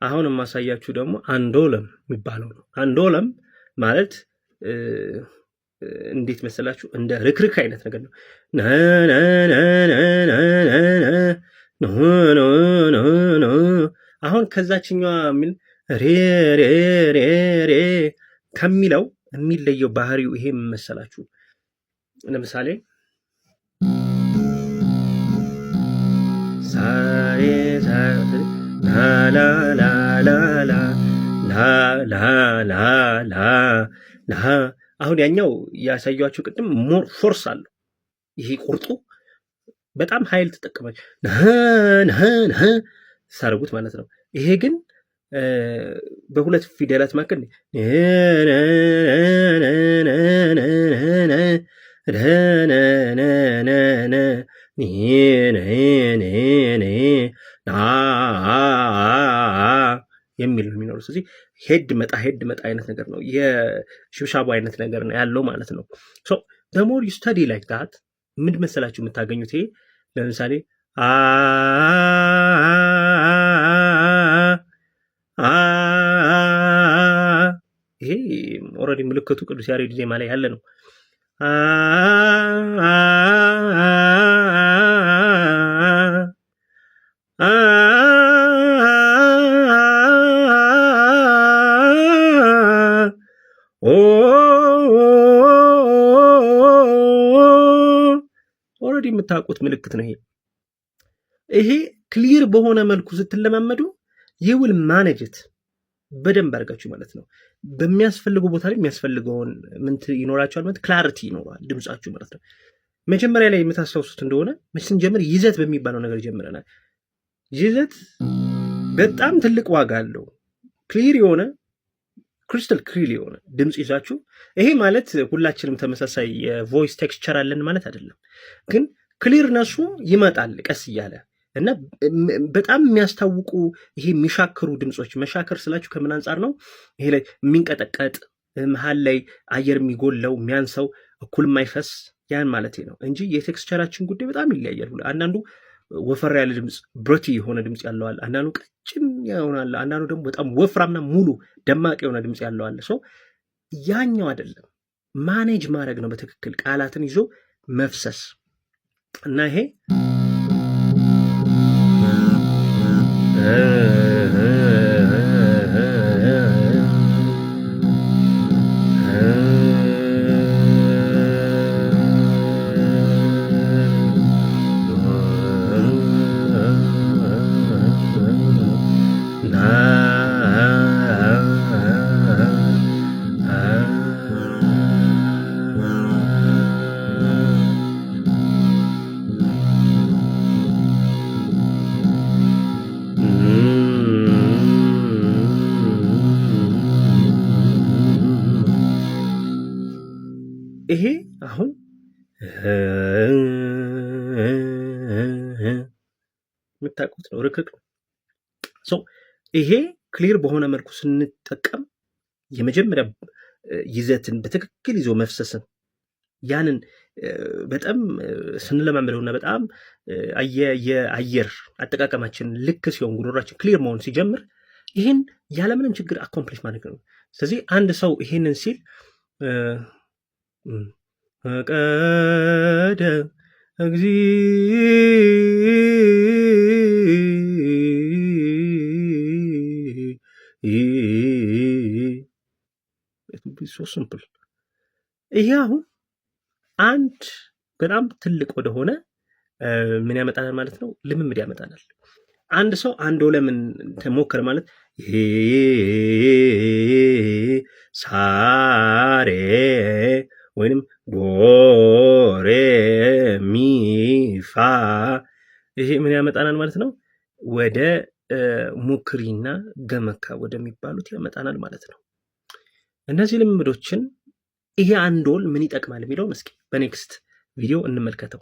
አሁን የማሳያችሁ ደግሞ አንዶለም የሚባለው ነው። አንዶለም ማለት እንዴት መሰላችሁ? እንደ ርክርክ አይነት ነገር ነው። አሁን ከዛችኛዋ የሚል ሬ ሬ ሬ ሬ ከሚለው የሚለየው ባህሪው ይሄ መሰላችሁ? ለምሳሌ ሳሬ ላ አሁን ያኛው ያሳያችሁ ቅድም ሞር ፎርስ አለው። ይሄ ቁርጡ በጣም ኃይል ተጠቀማች ሳርጉት ማለት ነው። ይሄ ግን በሁለት ፊደላት መካከል የሚል ነው የሚኖረው። ስለዚህ ሄድ መጣ አይነት ነገር ነው፣ የሽብሻቦ አይነት ነገር ነው ያለው ማለት ነው። ሶ the more you study like that ምን መሰላችሁ የምታገኙት? ይሄ ለምሳሌ ይሄ ኦልሬዲ ምልክቱ ቅዱስ ያሬድ ዜማ ላይ ያለ ነው። ኦልሬዲ የምታውቁት ምልክት ነው። ይሄ ክሊር በሆነ መልኩ ስትለማመዱ ይውል ማኔጅት በደንብ አድርጋችሁ ማለት ነው። በሚያስፈልገው ቦታ ላይ የሚያስፈልገውን ምንት ይኖራችኋል ማለት ክላሪቲ ይኖራል ድምጻችሁ ማለት ነው። መጀመሪያ ላይ የምታስታውሱት እንደሆነ ስንጀምር ይዘት በሚባለው ነገር ጀምረናል። ይዘት በጣም ትልቅ ዋጋ አለው። ክሊር የሆነ ክሪስታል ክሊር የሆነ ድምጽ ይዛችሁ፣ ይሄ ማለት ሁላችንም ተመሳሳይ የቮይስ ቴክስቸር አለን ማለት አይደለም፣ ግን ክሊርነሱ ይመጣል ቀስ እያለ እና በጣም የሚያስታውቁ ይሄ የሚሻክሩ ድምጾች። መሻከር ስላችሁ ከምን አንጻር ነው? ይሄ ላይ የሚንቀጠቀጥ መሀል ላይ አየር የሚጎለው የሚያንሰው እኩል የማይፈስ ያን ማለት ነው እንጂ የቴክስቸራችን ጉዳይ በጣም ይለያያል። አንዳንዱ ወፈር ያለ ድምጽ ብሮቲ የሆነ ድምጽ ያለዋል፣ አንዳንዱ ቀጭን ይሆናል፣ አንዳንዱ ደግሞ በጣም ወፍራምና ሙሉ ደማቅ የሆነ ድምጽ ያለዋል። ሰው ያኛው አይደለም፣ ማኔጅ ማድረግ ነው በትክክል ቃላትን ይዞ መፍሰስ እና ይሄ ይሄ አሁን የምታውቁት ነው፣ ርክክ ነው። ይሄ ክሊር በሆነ መልኩ ስንጠቀም የመጀመሪያ ይዘትን በትክክል ይዞ መፍሰስን ያንን በጣም ስንለማመደውና በጣም የአየር አጠቃቀማችን ልክ ሲሆን ጉሮሯችን ክሊር መሆን ሲጀምር ይህን ያለምንም ችግር አኮምፕሊሽ ማድረግ ነው። ስለዚህ አንድ ሰው ይሄንን ሲል ፈቀደ ሶ ሲምፕል። ይሄ አሁን አንድ በጣም ትልቅ ወደሆነ ምን ያመጣናል ማለት ነው? ልምምድ ያመጣናል። አንድ ሰው አንዶለምን ተሞከረ ማለት ሳሬ ወይንም ዶሬ ሚፋ ይሄ ምን ያመጣናል ማለት ነው? ወደ ሙክሪና ገመካ ወደሚባሉት ያመጣናል ማለት ነው። እነዚህ ልምምዶችን ይሄ አንዶል ምን ይጠቅማል የሚለውን እስኪ በኔክስት ቪዲዮ እንመልከተው።